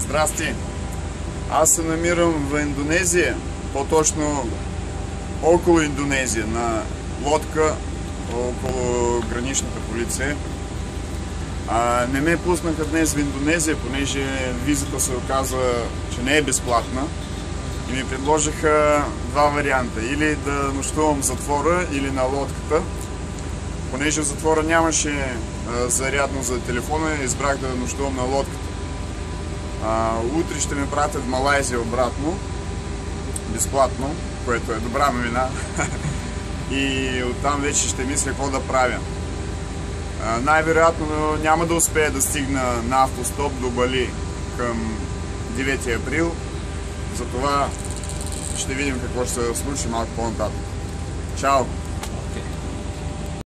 Здрасти! Аз се намирам в Индонезия, по-точно около Индонезия, на лодка около граничната полиция. Не ме пуснаха днес в Индонезия, понеже визата се оказа, че не е безплатна. И ми предложиха два варианта. Или да нощувам в затвора, или на лодката. Понеже в затвора нямаше зарядно за телефона, избрах да нощувам на лодката. Утре ще ме пратят в Малайзия обратно, безплатно, което е добра новина. И оттам вече ще мисля какво да правя. Най-вероятно няма да успея да стигна на автостоп до Бали към 9 април. Затова ще видим какво ще се случи малко по-нататък. Чао!